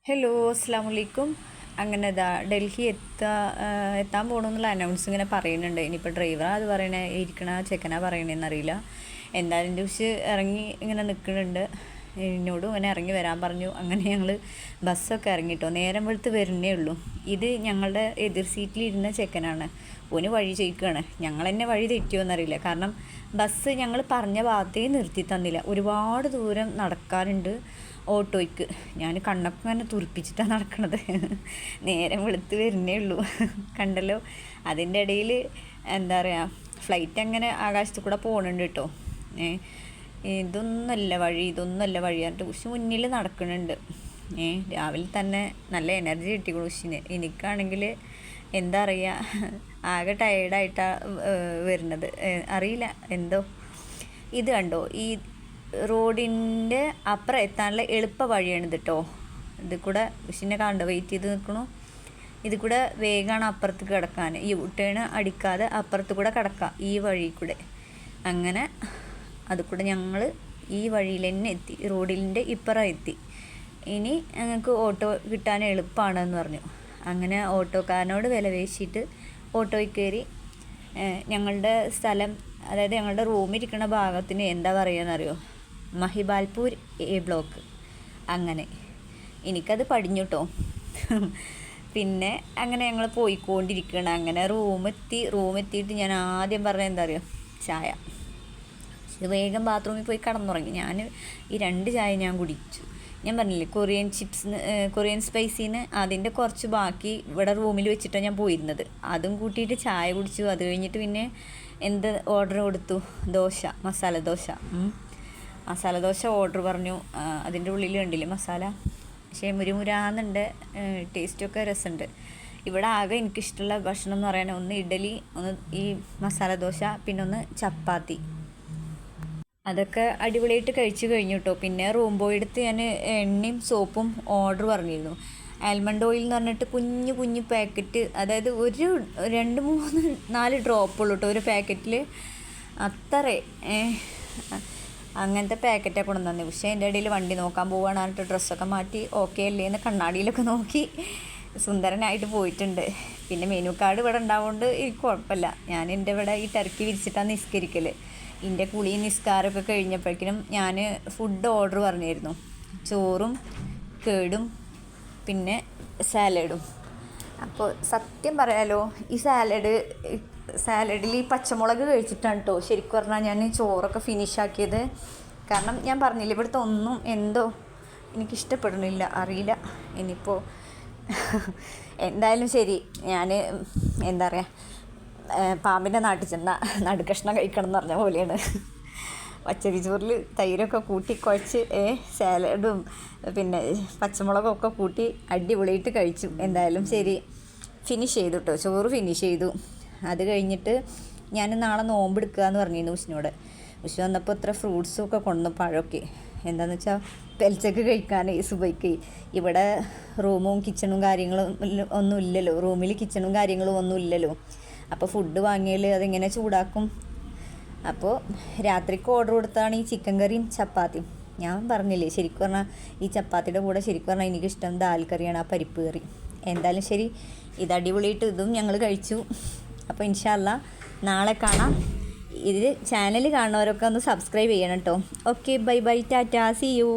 Hello അസ്സാം വലൈക്കും. അങ്ങനെ ഡൽഹി എത്താൻ പോകണമെന്നുള്ള അനൗൺസ് ഇങ്ങനെ പറയുന്നുണ്ട്. ഇനിയിപ്പോൾ ഡ്രൈവറാ അത് പറയണേ, ഇരിക്കണ ചെക്കനാ പറയണേന്നറിയില്ല. എന്തായാലും ദിവസം ഇറങ്ങി ഇങ്ങനെ നിൽക്കുന്നുണ്ട്. എന്നോടും ഇങ്ങനെ ഇറങ്ങി വരാൻ പറഞ്ഞു. അങ്ങനെ ഞങ്ങൾ ബസ്സൊക്കെ ഇറങ്ങിട്ടോ. നേരം വെളുത്ത് വരുന്നേ ഉള്ളൂ. ഇത് ഞങ്ങളുടെ എതിർ സീറ്റിലിരുന്ന ചെക്കനാണ്. ഓന് വഴി ചോദിക്കുകയാണ്. ഞങ്ങൾ തന്നെ വഴി തെറ്റിയോന്നറിയില്ല. കാരണം ബസ് ഞങ്ങൾ പറഞ്ഞ ഭാഗത്തേ നിർത്തി തന്നില്ല. ഒരുപാട് ദൂരം നടക്കാനുണ്ട് ഓട്ടോയ്ക്ക്. ഞാൻ കണ്ണൊക്കെ ഇങ്ങനെ തുറിപ്പിച്ചിട്ടാണ് നടക്കണത്. നേരം വെളുത്ത് വരുന്നേ ഉള്ളൂ, കണ്ടല്ലോ. അതിൻ്റെ ഇടയിൽ എന്താ പറയുക, ഫ്ലൈറ്റ് അങ്ങനെ ആകാശത്ത് കൂടെ പോകുന്നുണ്ട് കേട്ടോ. ഇതൊന്നുമല്ല വഴി പറഞ്ഞിട്ട് ഉഷ് മുന്നിൽ നടക്കുന്നുണ്ട്. രാവിലെ തന്നെ നല്ല എനർജി കിട്ടിക്കണു ഉഷിന്. എനിക്കാണെങ്കിൽ എന്താ പറയുക, ആകെ ടയേർഡായിട്ടാണ് വരുന്നത്. അറിയില്ല എന്തോ. ഇത് കണ്ടോ, ഈ റോഡിൻ്റെ അപ്പുറം എത്താനുള്ള എളുപ്പ വഴിയാണ് ഇത് കേട്ടോ. ഇത് കൂടെ ഉഷിനെ കണ്ടോ, വെയിറ്റ് ചെയ്ത് നിൽക്കണു. ഇത് കൂടെ വേഗമാണ് അപ്പുറത്ത് കിടക്കാൻ. ഈ ടേൺ അടിക്കാതെ അപ്പുറത്ത് കൂടെ കിടക്കാം ഈ വഴി കൂടെ. അങ്ങനെ അത് കൂടെ ഞങ്ങൾ ഈ വഴിയിൽ തന്നെ എത്തി, റോഡിൻ്റെ ഇപ്പുറം എത്തി. ഇനി ഞങ്ങൾക്ക് ഓട്ടോ കിട്ടാൻ എളുപ്പമാണെന്ന് പറഞ്ഞു. അങ്ങനെ ഓട്ടോക്കാരനോട് വില പേശിയിട്ട് ഓട്ടോയിൽ കയറി. ഞങ്ങളുടെ സ്ഥലം, അതായത് ഞങ്ങളുടെ റൂമിരിക്കുന്ന ഭാഗത്തിന് എന്താ പറയുകയെന്നറിയോ, മഹിബാൽപൂർ എ ബ്ലോക്ക്. അങ്ങനെ എനിക്കത് പടിഞ്ഞു കേട്ടോ. പിന്നെ അങ്ങനെ ഞങ്ങൾ പോയിക്കൊണ്ടിരിക്കുകയാണ്. അങ്ങനെ റൂമെത്തിയിട്ട് ഞാൻ ആദ്യം പറഞ്ഞത് എന്താ അറിയോ, ചായ. ഇത് വേഗം ബാത്റൂമിൽ പോയി കിടന്നുറങ്ങി. ഞാൻ ഈ 2 ചായ ഞാൻ കുടിച്ചു. ഞാൻ പറഞ്ഞില്ലേ, കൊറിയൻ സ്പൈസിന് അതിൻ്റെ കുറച്ച് ബാക്കി ഇവിടെ റൂമിൽ വെച്ചിട്ടാണ് ഞാൻ പോയിരുന്നത്. അതും കൂട്ടിയിട്ട് ചായ കുടിച്ചു. അത് കഴിഞ്ഞിട്ട് പിന്നെ എന്ത് ഓർഡർ കൊടുത്തു, മസാല ദോശ ഓർഡർ പറഞ്ഞു. അതിൻ്റെ ഉള്ളിൽ കണ്ടില്ലേ മസാല, പക്ഷേ മുരുമുരാന്നുണ്ട്. ടേസ്റ്റൊക്കെ രസമുണ്ട്. ഇവിടെ ആകെ എനിക്കിഷ്ടമുള്ള ഭക്ഷണം എന്ന് പറയാൻ ഒന്ന് ഇഡലി, ഒന്ന് ഈ മസാല ദോശ, പിന്നെ ഒന്ന് ചപ്പാത്തി. അതൊക്കെ അടിപൊളിയായിട്ട് കഴിച്ചു കഴിഞ്ഞു കേട്ടോ. പിന്നെ റൂം ബോയ് എടുത്ത് ഞാൻ എണ്ണയും സോപ്പും ഓർഡർ പറഞ്ഞിരുന്നു. ആൽമണ്ട് ഓയിൽ എന്ന് പറഞ്ഞിട്ട് കുഞ്ഞു പാക്കറ്റ്, അതായത് ഒരു 2-3-4 ഡ്രോപ്പുള്ളൂ കേട്ടോ ഒരു പാക്കറ്റിൽ. അത്രേ അങ്ങനത്തെ പാക്കറ്റാണ് കൊണ്ടുവന്നത്. പക്ഷേ എൻ്റെ ഇടയിൽ വണ്ടി നോക്കാൻ പോവുകയാണ് പറഞ്ഞിട്ട് ഡ്രസ്സൊക്കെ മാറ്റി ഓക്കെ അല്ലേ എന്ന് കണ്ണാടിയിലൊക്കെ നോക്കി സുന്ദരനായിട്ട് പോയിട്ടുണ്ട്. പിന്നെ മെനു കാർഡ് ഇവിടെ ഉണ്ടാവുകൊണ്ട് എനിക്ക് കുഴപ്പമില്ല. ഞാൻ എൻ്റെ ഇവിടെ ഈ ടർക്കി വിരിച്ചിട്ടാണ് നിസ്കരിക്കൽ. എൻ്റെ കുളിയും നിസ്കാരമൊക്കെ കഴിഞ്ഞപ്പോഴേക്കിനും ഞാൻ ഫുഡ് ഓർഡർ പറഞ്ഞിരുന്നു. ചോറും കേടും പിന്നെ സാലഡും. അപ്പോൾ സത്യം പറയാലോ, ഈ സാലഡിൽ ഈ പച്ചമുളക് കഴിച്ചിട്ടാണ് കേട്ടോ ശരിക്കും പറഞ്ഞാൽ ഞാൻ ചോറൊക്കെ ഫിനിഷാക്കിയത്. കാരണം ഞാൻ പറഞ്ഞില്ല, ഇവിടുത്തെ ഒന്നും എന്തോ എനിക്കിഷ്ടപ്പെടുന്നില്ല, അറിയില്ല. ഇനിയിപ്പോൾ എന്തായാലും ശരി, ഞാൻ എന്താ പറയുക, പാമ്പിൻ്റെ നാട്ടിൽ ചെന്നാൽ നടുക്കഷ്ണം കഴിക്കണം എന്ന് പറഞ്ഞ പോലെയാണ്. പച്ചരി ചോറിൽ തൈരൊക്കെ കൂട്ടി കുഴച്ച് സാലഡും പിന്നെ പച്ചമുളകൊക്കെ കൂട്ടി അടിപൊളിയായിട്ട് കഴിച്ചു. എന്തായാലും ശരി, ഫിനിഷ് ചെയ്തു കേട്ടോ, ചോറ് ഫിനിഷ് ചെയ്തു. അത് കഴിഞ്ഞിട്ട് ഞാൻ നാളെ നോമ്പെടുക്കുക എന്ന് പറഞ്ഞിരുന്നു ഉഷിനോട്. ഉഷി വന്നപ്പോൾ ഇത്ര ഫ്രൂട്ട്സൊക്കെ കൊണ്ടു, പഴമൊക്കെ. എന്താണെന്ന് വെച്ചാൽ പെൽച്ചക്ക് കഴിക്കാൻ സുബൈക്ക്. ഇവിടെ റൂമും കിച്ചണും കാര്യങ്ങളും ഒന്നും ഇല്ലല്ലോ, റൂമിൽ കിച്ചണും കാര്യങ്ങളും ഒന്നും ഇല്ലല്ലോ. അപ്പോൾ ഫുഡ് വാങ്ങിയാൽ അതിങ്ങനെ ചൂടാക്കും. അപ്പോൾ രാത്രിക്ക് ഓർഡർ കൊടുത്താണ് ഈ ചിക്കൻ കറിയും ചപ്പാത്തിയും. ഞാൻ പറഞ്ഞില്ലേ, ശരിക്കും പറഞ്ഞാൽ ഈ ചപ്പാത്തിയുടെ കൂടെ ശരിക്കും പറഞ്ഞാൽ എനിക്കിഷ്ടം ദാൽ കറിയാണ്, ആ പരിപ്പ് കറി. എന്തായാലും ശരി, ഇത് അടിപൊളിയായിട്ട് ഇതും ഞങ്ങൾ കഴിച്ചു. അപ്പോൾ ഇൻഷാ അല്ലാ നാളെ കാണാം. ഇത് ചാനൽ കാണുന്നവരൊക്കെ ഒന്ന് സബ്സ്ക്രൈബ് ചെയ്യണം കേട്ടോ. Okay, bye, ta-ta, see U.